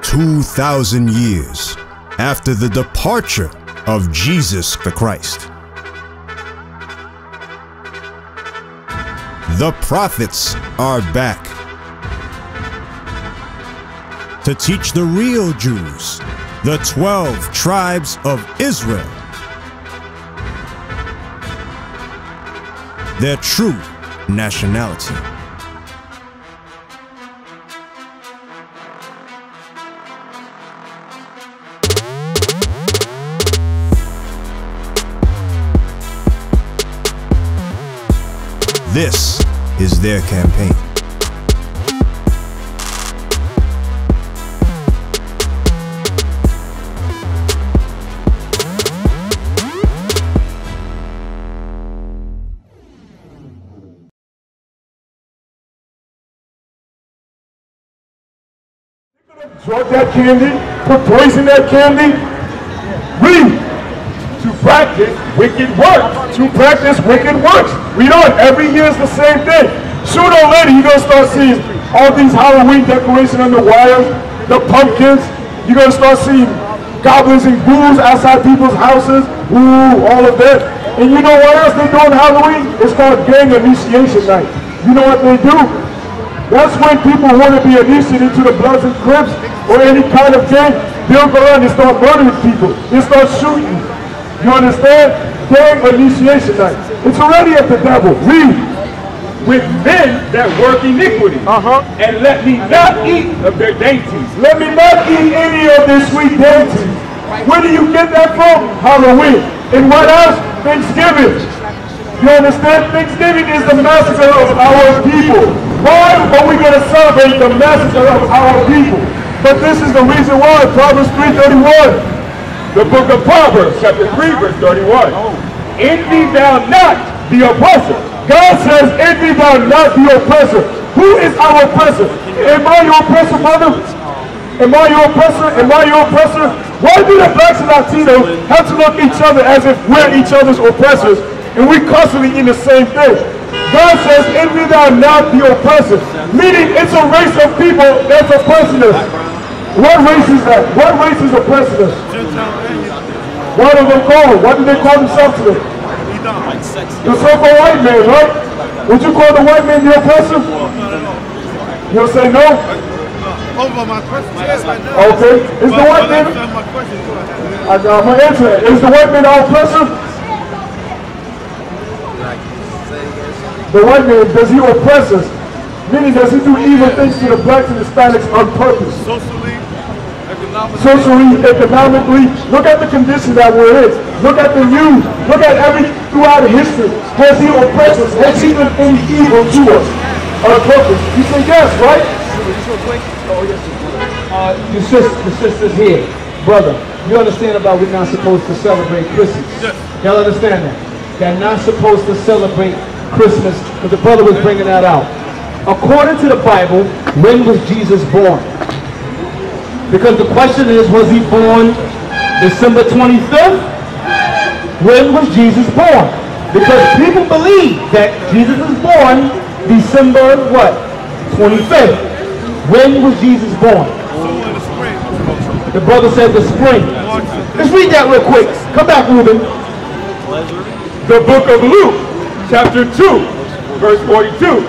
2,000 years after the departure of Jesus the Christ. The prophets are back to teach the real Jews, the 12 tribes of Israel, their true nationality. This is their campaign. Drug that candy, put poison in that candy. Read. To practice wicked works. To practice wicked works. Read on. Every year is the same thing. Sooner or later, you're going to start seeing all these Halloween decorations on the wires, the pumpkins. You're going to start seeing goblins and ghouls outside people's houses. Ooh, all of that. And you know what else they do on Halloween? It's called gang initiation night. You know what they do? That's when people want to be initiated into the Bloods and Crips or any kind of gang. They'll go around and start murdering people. They start shooting. You understand? Gang initiation night. It's already of the devil. Read. With men that work iniquity. And let me not eat of their dainties. Let me not eat any of their sweet dainties. Where do you get that from? Halloween. And what else? Thanksgiving. You understand? Thanksgiving is the massacre of our people. Why are we going to celebrate the massacre of our people? But this is the reason why. Proverbs 3:31. The book of Proverbs, chapter 3, verse 31. Envy thou not the oppressor. God says, envy thou not the oppressor. Who is our oppressor? Am I your oppressor, brother? Am I your oppressor? Am I your oppressor? Why do the blacks and Latinos have to look at each other as if we're each other's oppressors and we constantly in the same thing? God says, envy thou not the oppressor. Meaning it's a race of people that's oppressing us. What race is that? What race is oppressing us? What do they call it? What do they call themselves today? The so-called white man, right? Would you call the white man the oppressor? You'll say no? Okay. Is the white man? I'm going to answer that. Is the white man our oppressor? The white man, does he oppress us? Meaning, does he do evil things to the blacks and Hispanics on purpose? Socially, economically, look at the condition that we're in. Look at the youth. Look at throughout history. Has he oppressed us? Has he done any evil to us on purpose? You say yes, right? The sisters here, brother, you understand about we're not supposed to celebrate Christmas. Y'all understand that? They're not supposed to celebrate Christmas, because the brother was bringing that out. According to the Bible, when was Jesus born? Because the question is, was he born December 25th? When was Jesus born? Because people believe that Jesus is born December what? 25th. When was Jesus born? The brother said the spring. Let's read that real quick. Come back, Ruben. The book of Luke, chapter 2, verse 42.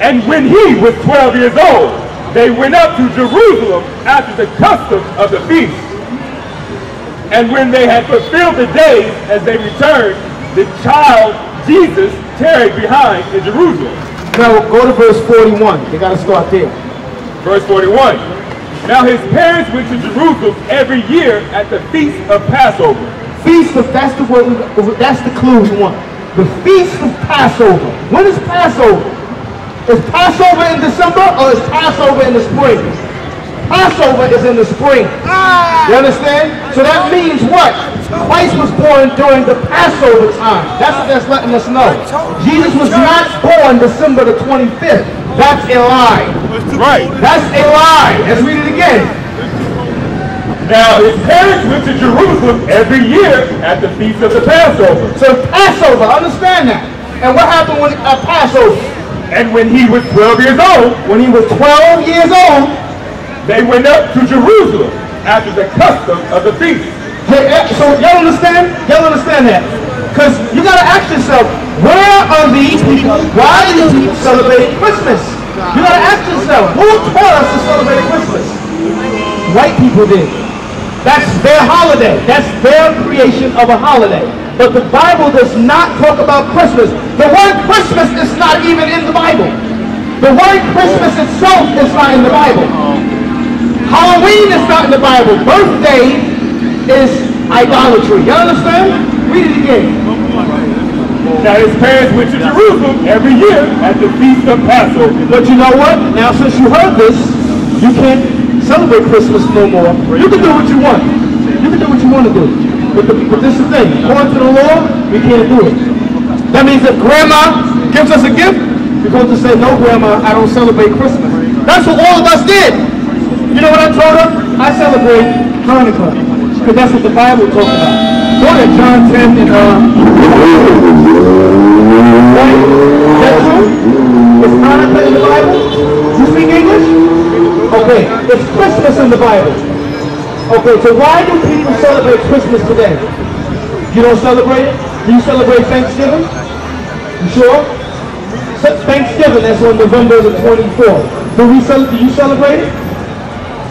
And when he was 12 years old, they went up to Jerusalem after the custom of the feast. And when they had fulfilled the days as they returned, the child Jesus tarried behind in Jerusalem. Now go to verse 41. They got to start there. Verse 41. Now his parents went to Jerusalem every year at the feast of Passover. Feast of, that's the word, that's the clue we want. The feast of Passover. When is Passover? Is Passover in December or is Passover in the spring? Passover is in the spring. You understand? So that means what? Christ was born during the Passover time. That's what that's letting us know. Jesus was not born December the 25th. That's a lie. Right. That's a lie. Let's read it again. Now his parents went to Jerusalem every year at the feast of the Passover. So Passover, understand that. And what happened at Passover? And when he was 12 years old, when he was 12 years old, they went up to Jerusalem after the custom of the feast. So y'all understand? Y'all understand that? Because you got to ask yourself, where are these people? Why do these people celebrate Christmas? You got to ask yourself, who taught us to celebrate Christmas? White people did. That's their holiday. That's their creation of a holiday. But the Bible does not talk about Christmas. The word Christmas is not even in the Bible. The word Christmas itself is not in the Bible. Halloween is not in the Bible. Birthday is idolatry. You understand? Read it again. Now his parents went to Jerusalem every year at the Feast of Passover. But you know what? Now since you heard this, you can't celebrate Christmas no more. You can do what you want. You can do what you want to do. But this is the thing. According to the law, we can't do it. That means if grandma gives us a gift, we're going to say, no grandma, I don't celebrate Christmas. That's what all of us did. You know what I told her? I celebrate Hanukkah. Because that's what the Bible talks about. Go to John 10 and right? Is that true? Is Hanukkah in the Bible? You speak English? Okay, it's Christmas in the Bible. Okay, so why do people celebrate Christmas today? You don't celebrate it? Do you celebrate Thanksgiving? You sure? Thanksgiving, that's on November the 24th. Do you celebrate it?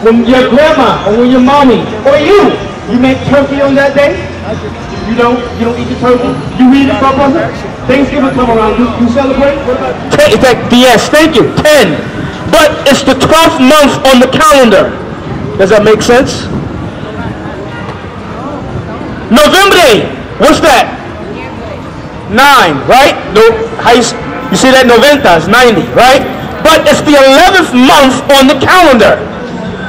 When your grandma, or when your mommy, or you make turkey on that day? You don't eat the turkey? You eat it, brother? Thanksgiving come around, you celebrate? Yes, thank you, 10. But it's the 12th month on the calendar. Does that make sense? November Day, what's that? 9, right? No, you see that? Noventa is 90, right? But it's the 11th month on the calendar.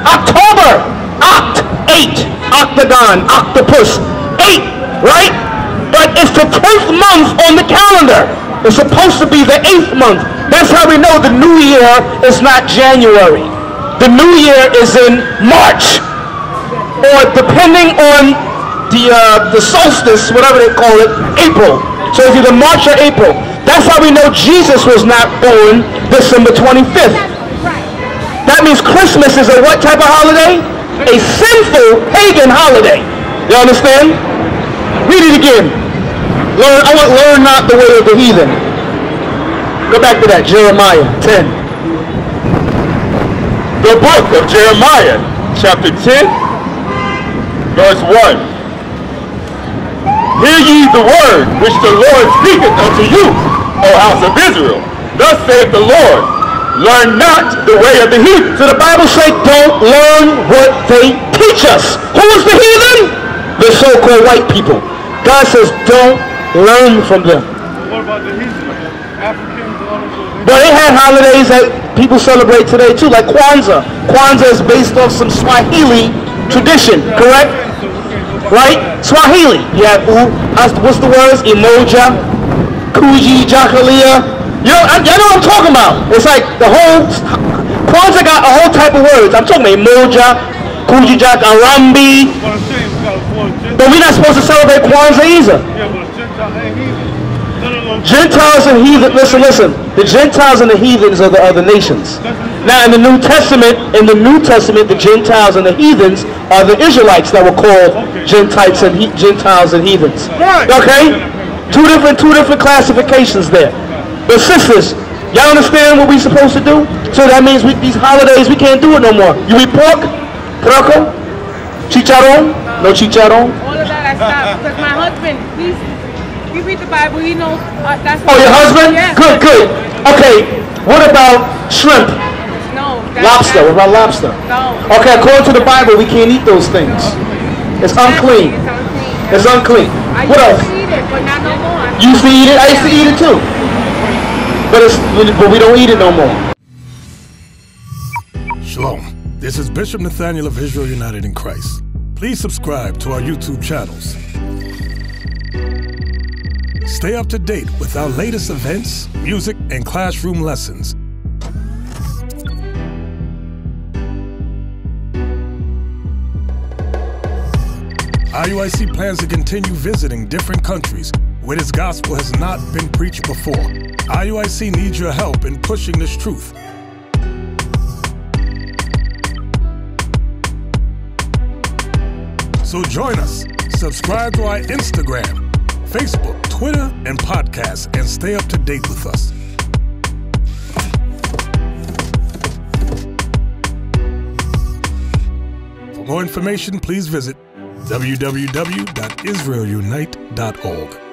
October, oct, 8, octagon, octopus, 8, right? But it's the 10th month on the calendar. It's supposed to be the 8th month. That's how we know the new year is not January. The new year is in March, or depending on the solstice, whatever they call it, April. So it's either March or April. That's how we know Jesus was not born December 25th. That means Christmas is a what type of holiday? A sinful pagan holiday. You understand? Read it again. Learn not the way of the heathen. Go back to that, Jeremiah 10. The book of Jeremiah, chapter 10, verse 1. Hear ye the word which the Lord speaketh unto you, O house of Israel. Thus saith the Lord, learn not the way of the heathen. So the Bible says don't learn what they teach us. Who is the heathen? The so-called white people. God says don't learn from them. What about the heathen? Africans and all those? But they had holidays that people celebrate today too, like Kwanzaa. Kwanzaa is based off some Swahili tradition, correct? Right? Swahili. You have, what's the words? Emoja, Kuji, Jakalia. You know what I'm talking about. It's like the whole, Kwanzaa got a whole type of words. I'm talking about Emoja, Kuji, Jak, Arambi. But we're not supposed to celebrate Kwanzaa either. Yeah, but Gentiles ain't heathen. Gentiles and heathen, listen. The Gentiles and the heathens are the other nations. Now in the New Testament, the Gentiles and the heathens are the Israelites that were called Gentiles and heathens. Okay? Two different classifications there. But sisters, y'all understand what we're supposed to do? So that means these holidays, we can't do it no more. You eat pork? Porco? Chicharron? No chicharron? All of that I stopped because my husband, we read the Bible, he knows that's what. Oh, your husband? Yes. Good. Okay, what about shrimp? No. Lobster? What about lobster? No. Okay, according to the Bible, we can't eat those things. It's unclean. It's unclean. What else? I used to eat it, but not no more. You used to eat it? I used to eat it too. But we don't eat it no more. Shalom. This is Bishop Nathaniel of Israel United in Christ. Please subscribe to our YouTube channels. Stay up to date with our latest events, music, and classroom lessons. IUIC plans to continue visiting different countries where this gospel has not been preached before. IUIC needs your help in pushing this truth. So join us. Subscribe to our Instagram, Facebook, Twitter, and podcasts, and stay up to date with us. For more information, please visit www.israelunite.org.